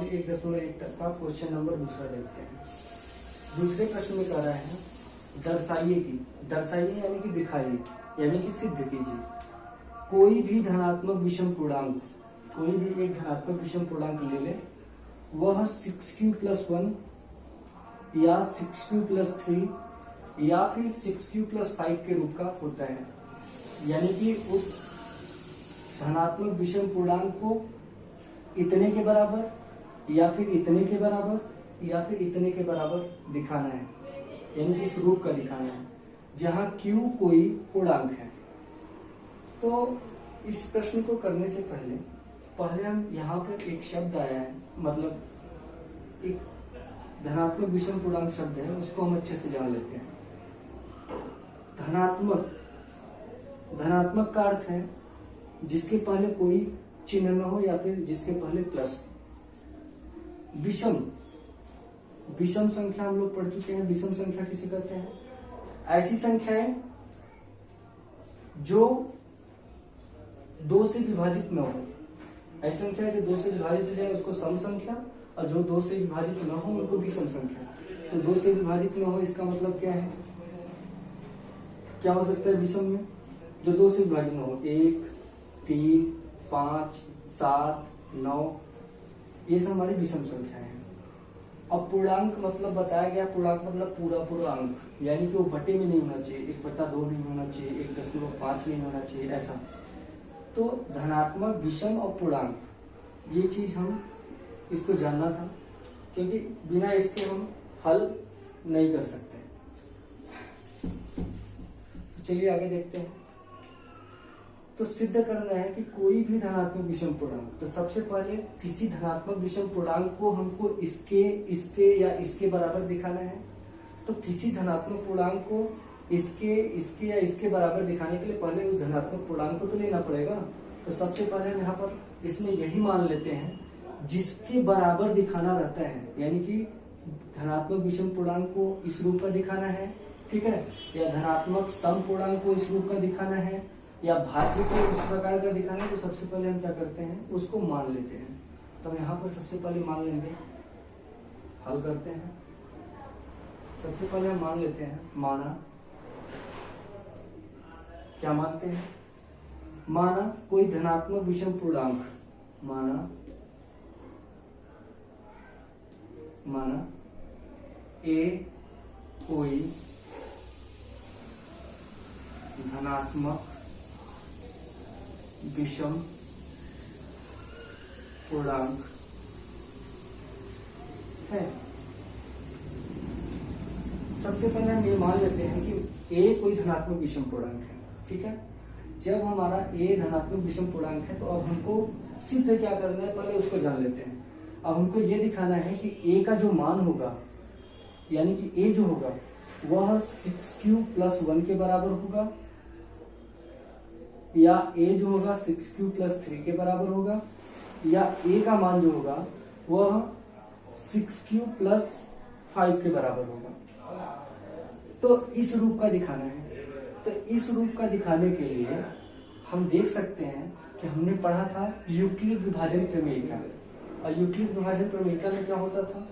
1.1 तक का question number दूसरा देखते हैं। दूसरे प्रश्न में कह रहा है दर्शाइए यानी कि दिखाइए यानी कि सिद्ध कीजिए कोई भी धनात्मक विषम पूर्णांक, कोई भी एक धनात्मक विषम पूर्णांक ले ले, वह 6q+1 या 6q+3 या फिर 6q+5 के रूप का होता है। यानी कि उस धनात्मक विषम पूर्णांक को इतने के बराबर या फिर इतने के बराबर या फिर इतने के बराबर दिखाना है, यानी कि इस रूप का दिखाना है जहां q कोई पूर्णांक है। तो इस प्रश्न को करने से पहले हम यहाँ पर एक शब्द आया है, मतलब एक धनात्मक विषम पूर्णांक शब्द है, उसको हम अच्छे से जान लेते हैं। धनात्मक का अर्थ है जिसके पहले कोई चिन्ह न हो या फिर जिसके पहले प्लस हो। विषम संख्या हम लोग पढ़ चुके हैं। विषम संख्या किसे कहते हैं? ऐसी संख्याएं जो 2 से विभाजित न हो। ऐसी संख्या जो 2 से विभाजित हो जाए उसको सम संख्या, और जो 2 से विभाजित न हो उनको विषम संख्या। तो 2 से विभाजित न हो इसका मतलब क्या है? क्या हो सकता है विषम में? जो 2 से विभाजित न हो, 1, 3, 5, 7, 9, ये सब हमारी विषम संख्याएं हैं। अब पूर्णांक मतलब बताया गया, पूर्णांक मतलब पूरा अंक, यानी कि वो बटे में नहीं होना चाहिए, 1/2 नहीं होना चाहिए, 1.5 नहीं होना चाहिए, ऐसा। तो धनात्मक, विषम और पूर्णांक, ये चीज हम इसको जानना था, क्योंकि बिना इसके हम हल नहीं कर सकते। तो चलिए आगे देखते हैं। तो सिद्ध करना है कि कोई भी धनात्मक विषम पूर्णांक, तो सबसे पहले किसी धनात्मक विषम पूर्णांक को हमको इसके या इसके बराबर दिखाना है। तो किसी धनात्मक पूर्णांक को इसके या इसके बराबर दिखाने के लिए पहले उस धनात्मक पूर्णांक को तो लेना पड़ेगा। तो सबसे पहले हम यहाँ पर इसमें यही मान लेते हैं जिसके बराबर दिखाना रहता है, यानी कि धनात्मक विषम पूर्णांक को इस रूप का दिखाना है, ठीक है, या धनात्मक सम पूर्णांक को इस रूप का दिखाना है, या भाज्य को इस प्रकार का दिखाना है। तो सबसे पहले हम क्या करते हैं, उसको मान लेते हैं। तो हम यहाँ पर सबसे पहले मान लेंगे, हल करते हैं। सबसे पहले हम मान लेते हैं, माना, क्या मानते हैं? माना कोई धनात्मक विषम पूर्णांक, माना ए कोई धनात्मक विषम पूर्णांक है। सबसे पहले हम ये मान लेते हैं कि ए कोई धनात्मक विषम पूर्णांक है, ठीक है। जब हमारा ए धनात्मक विषम पूर्णांक है तो अब हमको सिद्ध क्या करना है, पहले उसको जान लेते हैं। अब हमको ये दिखाना है कि ए का जो मान होगा, यानी कि ए जो होगा वह 6q+1 के बराबर होगा, या ए जो होगा 6q+3 के बराबर होगा, या ए का मान जो होगा वह 6q+5 के बराबर होगा। तो इस रूप का दिखाना है। तो इस रूप का दिखाने के लिए हम देख सकते हैं कि हमने पढ़ा था यूक्लिड विभाजन प्रमेयिका, और यूक्लिड विभाजन प्रमेयिका में क्या होता था,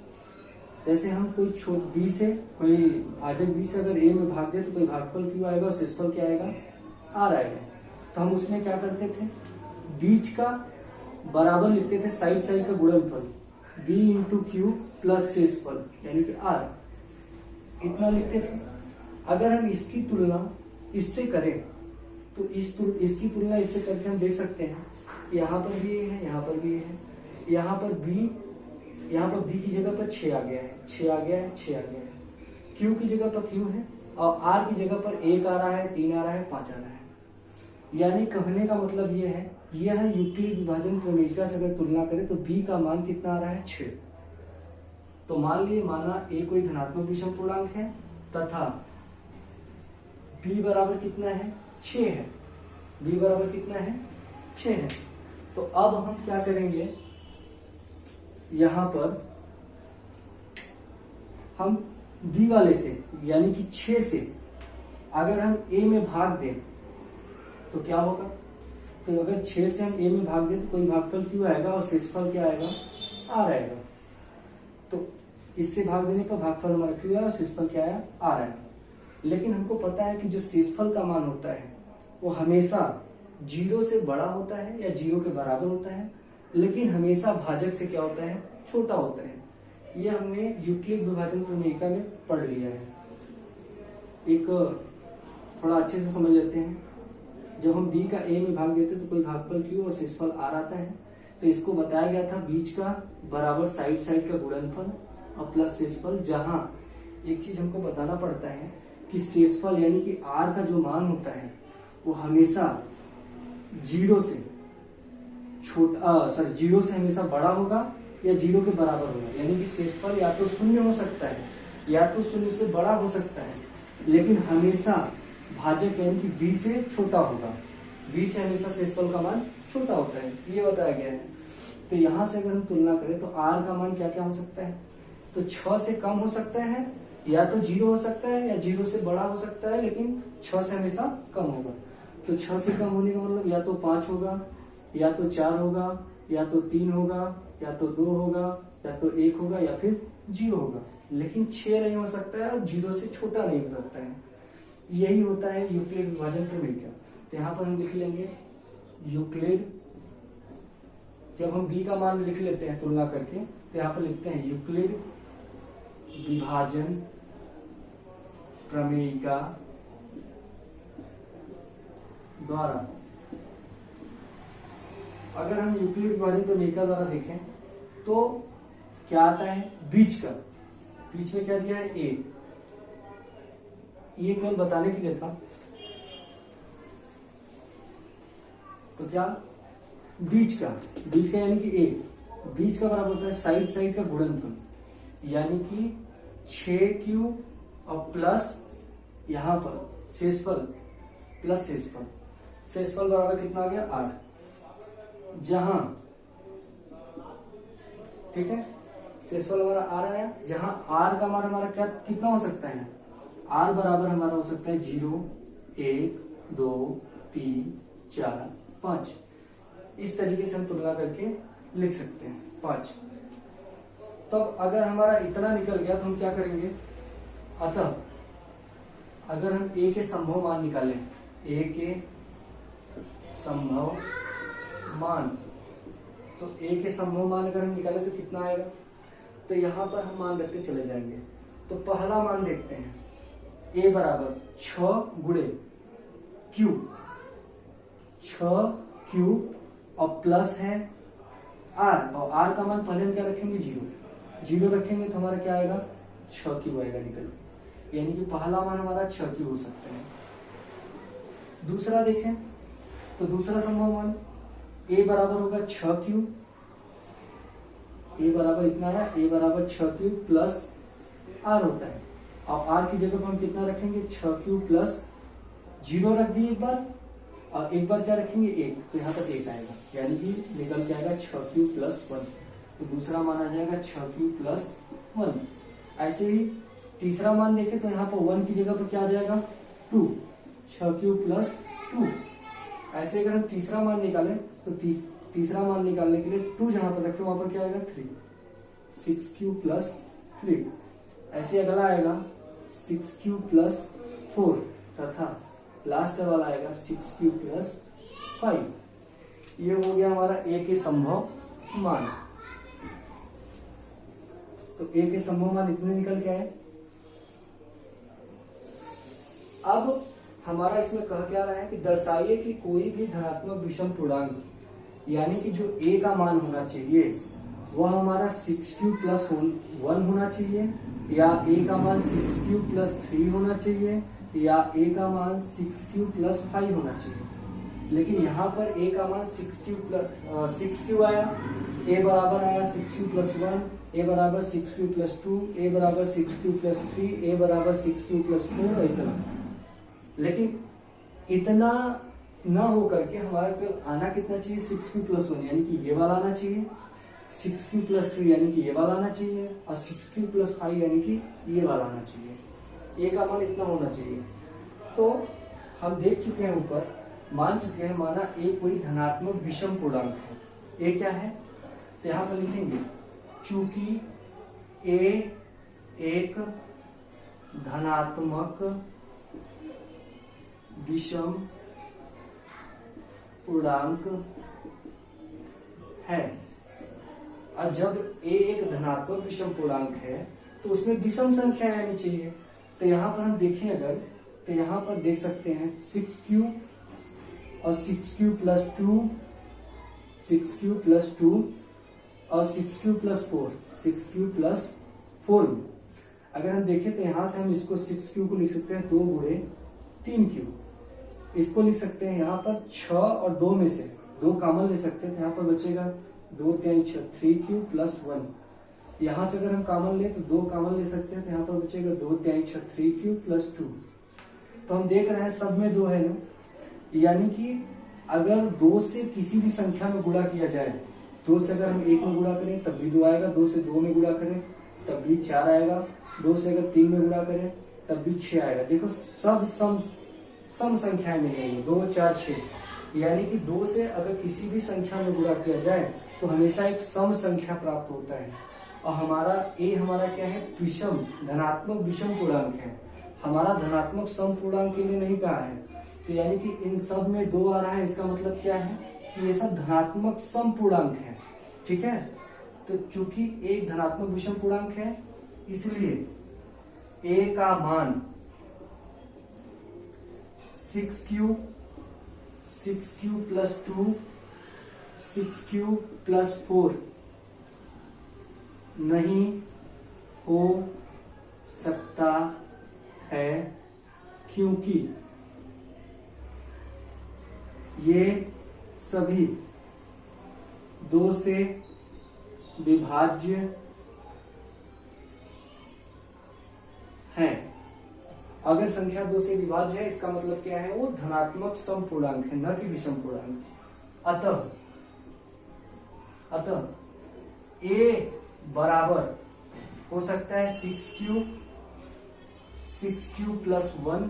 जैसे हम कोई b से, कोई भाजक b से अगर a में भाग दे तो कोई भागफल q आएगा और शेषफल क्या आएगा, r आएगा। तो हम उसमें क्या करते थे, बीच का बराबर लिखते थे, साइड साइड का गुणनफल b × q प्लस शेषफल यानी कि r, इतना लिखते थे। अगर हम इसकी तुलना इससे करें तो इसकी तुलना इससे करके हम देख सकते हैं यहाँ पर भी ये है, यहाँ पर भी ये है, यहाँ पर b की जगह पर 6 आ गया है, 6 आ गया है, 6 आ गया है, q की जगह पर q है, और r की जगह पर 1 आ रहा है, 3 आ रहा है, 5 आ रहा है। यानी कहने का मतलब ये है, यह यूक्लिड विभाजन प्रमेयिका से अगर तुलना करें तो b का मान कितना आ रहा है, 6। तो मान लिए, माना a कोई धनात्मक विषम पूर्णांक है तथा b बराबर कितना है, 6 है। b बराबर कितना है, 6 है। तो अब हम क्या करेंगे, यहां पर हम b वाले से यानी कि 6 से अगर हम a में भाग दें तो क्या होगा। तो अगर 6 से हम a में भाग दें तो कोई भागफल q आएगा और शेषफल क्या आएगा, आर आएगा। तो इससे भाग देने पर भागफल हमारा क्यू आया और शेषफल क्या आया, आर आया। लेकिन हमको पता है कि जो शेषफल का मान होता है वो हमेशा 0 से बड़ा होता है या 0 के बराबर होता है, लेकिन हमेशा भाजक से क्या होता है, छोटा होता है। ये हमने यूक्लिड विभाजन प्रमेयिका में पढ़ लिया है। एक थोड़ा अच्छे से समझ लेते हैं। जब हम b का a में भाग देते तो कोई भागफल q और शेषफल r आता है। तो इसको बताया गया था बीच का बराबर साइड साइड का गुणनफल और प्लस शेषफल। जहां एक चीज हमको बताना पड़ता है कि शेषफल यानी कि r का जो मान होता है वो हमेशा 0 से हमेशा बड़ा होगा या 0 के बराबर होगा। यानी कि शेषफल या तो 0 हो सकता है या तो 0 से बड़ा हो सकता है, लेकिन हमेशा भाजक यानी कि b से छोटा होगा। b से हमेशा शेषफल का मान छोटा होता है, ये बताया गया है। तो यहाँ से अगर हम तुलना करें तो r का मान क्या क्या हो सकता है, तो 6 से कम हो सकता है, या तो 0 हो सकता है या 0 से बड़ा हो सकता है, लेकिन 6 से हमेशा कम होगा। तो 6 से कम होने का मतलब या तो 5 होगा, या तो 4 होगा, या तो 3 होगा, या तो 2 होगा, या तो 1 होगा, या फिर 0 होगा। लेकिन 6 नहीं हो सकता है और 0 से छोटा नहीं हो सकता है। यही होता है यूक्लिड विभाजन प्रमेय। तो यहाँ पर हम लिख लेंगे यूक्लिड, जब हम b का मान लिख लेते हैं तुलना करके, तो यहाँ पर लिखते हैं यूक्लिड विभाजन प्रमेयिका द्वारा। अगर हम यूक्लिड विभाजन प्रमेयिका द्वारा देखें तो क्या आता है, बीच का, बीच में क्या दिया है, a। ये केवल बताने के लिए था। तो क्या, बीच का यानी कि a, बीच का बराबर होता है साइड साइड का गुणनफल, यानी कि 6q और प्लस यहां पर शेषफल प्लस शेषफल बराबर कितना आ गया, r। जहां, ठीक है, शेषफल हमारा r आया, जहां r का मान हमारा क्या कितना हो सकता है, r बराबर हमारा हो सकता है 0, 1, 2, 3, 4, 5। इस तरीके से हम तुलना करके लिख सकते हैं 5। तब अगर हमारा इतना निकल गया तो हम क्या करेंगे, अतः अगर हम a के संभव मान निकालें, a के संभव मान, तो a के संभव मान अगर हम निकालें तो कितना आएगा। तो यहां पर हम मान रखते चले जाएंगे। तो पहला मान देखते हैं, a बराबर 6 गुणे q, 6q और प्लस है r, और r का मान पहले हम क्या रखेंगे, 0 रखेंगे तो हमारा क्या आएगा, 6q आएगा निकल। यानी कि पहला मान हमारा 6q हो सकता है। दूसरा देखें तो दूसरा संभव मान a बराबर होगा 6q, a बराबर इतना है, a बराबर 6q प्लस r होता है। अब r की जगह पर हम कितना रखेंगे, 6q प्लस 0 रख दिए एक बार, और एक बार क्या रखेंगे, 1, तो यहाँ पर 1 आएगा, यानी कि निकल के आएगा 6q प्लस 1। तो दूसरा मान आ जाएगा 6q प्लस 1। ऐसे ही तीसरा मान देखें तो यहाँ पर 1 की जगह पर क्या आ जाएगा, 2, 6q प्लस 2। ऐसे अगर हम तीसरा मान निकालें तो तीसरा मान निकालने के लिए 2 जहां पर रखे वहां पर क्या आएगा, 3, 6q प्लस 3। ऐसे अगला आएगा 6q प्लस 4, तथा लास्ट वाला आएगा 6q प्लस 5। ये हो गया हमारा a के संभव मान। तो a के संभव मान इतने निकल के आए। अब हमारा इसमें कह क्या रहा है कि दर्शाइए कि कोई भी धनात्मक विषम पूर्णांक, यानी कि जो a का मान होना चाहिए वह हमारा 6q प्लस 1 होना चाहिए, या a का मान 6q प्लस 3 होना चाहिए, या a का मान 6q प्लस 5 होना चाहिए। लेकिन यहाँ पर a का मान 6q आया, a बराबर आया 6q प्लस 1, a बराबर 6q प्लस 2, a बराबर 6q प्लस 3, a बराबर 6q प्लस 4 और इतना। लेकिन इतना न हो करके हमारे को आना कितना चाहिए, 6q प्लस 1 यानी कि ये वाला आना चाहिए, 6q प्लस 3 यानी कि ये वाला आना चाहिए, और 6q प्लस 5 यानी कि ये वाला आना चाहिए। a का मान इतना होना चाहिए। तो हम देख चुके हैं, ऊपर मान चुके हैं, माना a कोई धनात्मक विषम पूर्णांक है। a क्या है, तो यहाँ पर लिखेंगे चूंकि ए एक धनात्मक विषम पूर्णांक है, और जब ए एक धनात्मक विषम पूर्णांक है तो उसमें विषम संख्या आनी चाहिए। तो यहाँ पर हम देखें अगर, तो यहाँ पर देख सकते हैं 6q और 6q प्लस 2, 6q प्लस 2 और 6q प्लस 4, 6q प्लस 4। अगर हम देखें तो यहाँ से हम इसको 6q को लिख सकते हैं 2 गुणे 3q। इसको लिख सकते हैं यहाँ पर 6 और 2 में से 2 कॉमन ले सकते हैं, तो यहाँ पर बचेगा 2 3 6 3q प्लस 1। यहाँ से अगर हम कॉमन ले तो 2 कॉमन ले सकते हैं, तो यहाँ पर बचेगा 2 3 6 3q प्लस 2। तो हम देख रहे हैं सब में 2 है ना, यानी कि अगर 2 से किसी भी संख्या में गुणा किया जाए, 2 से अगर हम 1 में गुणा करें तब भी 2 आएगा, 2 से 2 में गुणा करें तब भी 4 आएगा, 2 से अगर 3 में गुणा करें तब भी 6 आएगा। देखो सब सम संख्याएं मिलेंगी, 2 4 6, यानी कि 2 से अगर किसी भी संख्या में गुणा किया जाए तो हमेशा एक सम संख्या प्राप्त होता है। और हमारा क्या है, विषम धनात्मक विषम पूर्णांक है, हमारा धनात्मक सम पूर्णांक के लिए नहीं कहा है। तो यानी कि इन सब में 2 आ रहा है, इसका मतलब क्या है कि ये सब धनात्मक सम पूर्णांक है। ठीक है, तो चूंकि एक धनात्मक विषम पूर्णांक है इसलिए a का मान 6q प्लस 2, 6q प्लस 4 नहीं हो सकता है, क्योंकि ये सभी 2 से विभाज्य हैं। अगर संख्या 2 से विभाज्य है इसका मतलब क्या है, वो धनात्मक सम पूर्णांक है, न कि विषम पूर्णांक। अतः a बराबर हो सकता है 6q plus 1,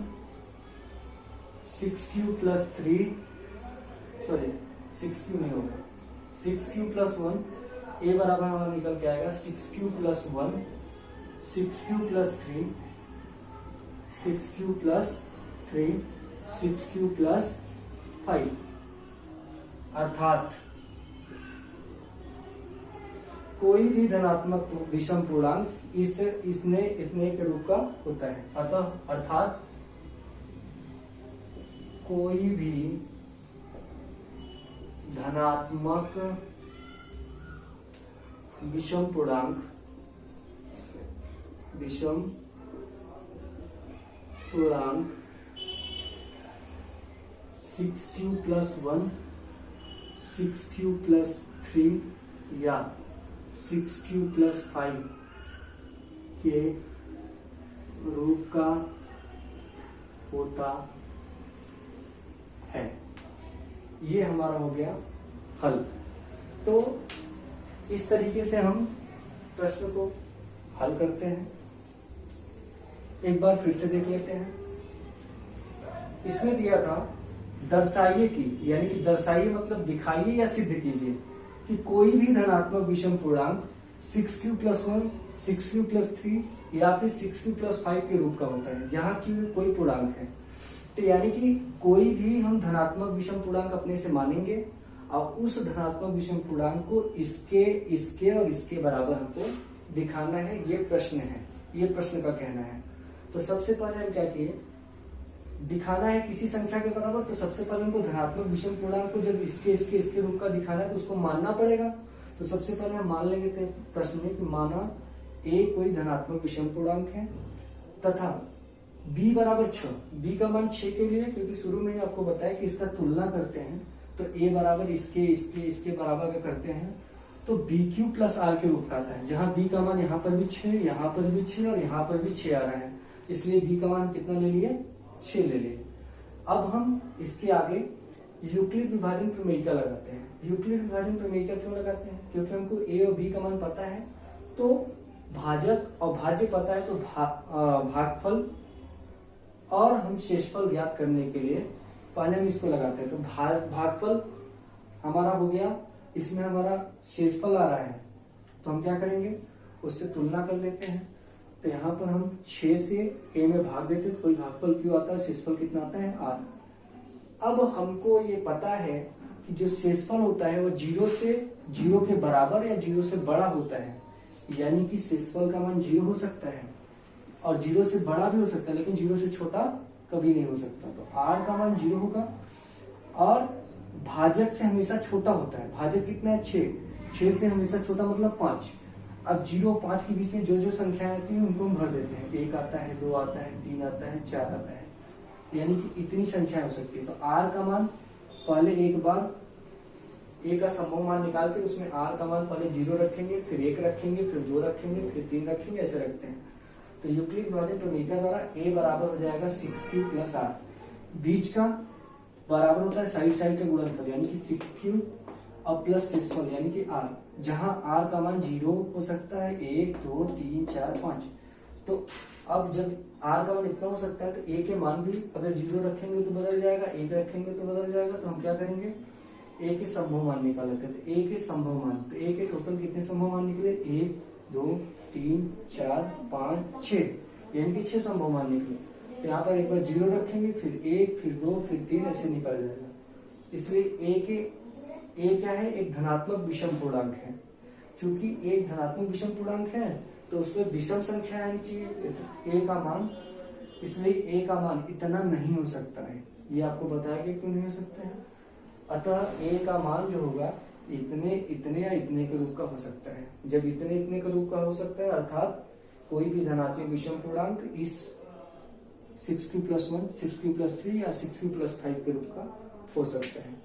6q plus 3, sorry 6q नहीं होगा, 6q प्लस 1, a बराबर हमारा निकल के आएगा 6q plus 1, 6q plus 3, 6q plus 3, 6q plus 5। अर्थात कोई भी धनात्मक विषम पूर्णांक इसने इतने के रूप का होता है। अर्थात कोई भी धनात्मक विषम पूर्णांक 6q प्लस 1, 6q प्लस 3 या 6q प्लस 5 के रूप का होता है। ये हमारा हो गया हल। तो इस तरीके से हम प्रश्न को हल करते हैं। एक बार फिर से देख लेते हैं। इसमें दिया था दर्शाइए की, यानी कि दर्शाइए मतलब दिखाइए या सिद्ध कीजिए कि कोई भी धनात्मक विषम पूर्णांक 6q प्लस 1, 6q प्लस 3 या फिर 6q प्लस 5 के रूप का होता है, जहां q कोई पूर्णांक है। तो यानी कि कोई भी हम धनात्मक विषम पूर्णांक अपने से मानेंगे और उस धनात्मक विषम पूर्णांक को इसके और इसके बराबर हमको दिखाना है। ये प्रश्न है, ये प्रश्न का कहना है। तो सबसे पहले हम क्या किए, दिखाना है किसी संख्या के बराबर, तो सबसे पहले हमको धनात्मक विषम पूर्णांक को जब इसके रूप का दिखाना है तो उसको मानना पड़ेगा। तो सबसे पहले हम मान लेंगे प्रश्न में कि माना a कोई धनात्मक विषम पूर्णांक है तथा b बराबर 6। b का मान 6 के लिए, क्योंकि शुरू में ही आपको बताया कि इसका तुलना करते हैं, तो a बराबर इसके बराबर का करते हैं तो bq प्लस r के रूप का आता है, जहां b का मान यहाँ पर भी 6, यहाँ पर भी 6 और यहाँ पर भी 6 आ रहा है, इसलिए b का मान कितना ले लिए, 6 ले लिए। अब हम इसके आगे यूक्लिड विभाजन प्रमेयिका लगाते हैं। यूक्लिड विभाजन प्रमेयिका क्यों लगाते हैं, क्योंकि हमको a और b का मान पता है, तो भाजक और भाज्य पता है, तो भागफल और हम शेषफल ज्ञात करने के लिए पहले हम इसको लगाते हैं। तो भागफल हमारा हो गया, इसमें हमारा शेषफल आ रहा है तो हम क्या करेंगे, उससे तुलना कर लेते हैं। तो यहाँ पर हम 6 से a में भाग देते हैं, कोई भागफल क्यों आता है, शेषफल कितना आता है r। अब हमको ये पता है कि जो शेषफल होता है वो 0 के बराबर या 0 से बड़ा होता है, यानी कि शेषफल का मान 0 हो सकता है और 0 से बड़ा भी हो सकता है, लेकिन 0 से छोटा कभी नहीं हो सकता। तो r का मान 0 होगा और भाजक से हमेशा छोटा होता है। भाजक कितना है, 6 से हमेशा छोटा मतलब 5। अब 0 और 5 के बीच में जो जो संख्याएं आती हैं उनको हम भर देते हैं। 1 आता है, 2 आता है, 3 आता है, 4 आता है, यानी कि इतनी संख्या हो सकती है। तो r का मान पहले एक बार a का संभव मान निकाल के उसमें r का मान पहले 0 रखेंगे, फिर 1 रखेंगे, फिर 2 रखेंगे, फिर 3 रखेंगे, ऐसे रखते हैं। तो यूक्लिड विभाजन प्रमेय द्वारा a बराबर हो जाएगा 6³ प्लस r। बीच का बराबर होता है साइड साइड का गुणनफल, यानी कि 6³ और प्लस शेषफल यानी कि r, जहां r का मान 0 हो सकता है, 1, 2, 3, 4, 5। तो अब जब r का मान इतना हो सकता है तो a के मान भी अगर 0 रखेंगे तो बदल जाएगा, 1 रखेंगे तो बदल जाएगा। तो हम क्या करेंगे, a के संभव मान निकाल लेते हैं। तो a के संभव मान, तो a के टोटल कितने संभव मान निकले, 1, 2, 3, 4, 5, 6, यानी कि 6 संभव मान निकले। तो यहाँ पर एक बार 0 रखेंगे, फिर 1, फिर 2, फिर 3, ऐसे निकल जाएगा। इसलिए a क्या है, एक धनात्मक विषम पूर्णांक है। चूंकि एक धनात्मक विषम पूर्णांक है तो उसमें विषम संख्या आनी चाहिए a का मान, इसलिए a का मान इतना नहीं हो सकता है। ये आपको बताया कि क्यों नहीं हो सकता है। अतः a का मान जो होगा इतने इतने या इतने के रूप का हो सकता है। जब इतने इतने के रूप का हो सकता है अर्थात कोई भी धनात्मक विषम पूर्णांक इस 6³ + 1, 6³ + 3 या 6³ + 5 के रूप का हो सकता है।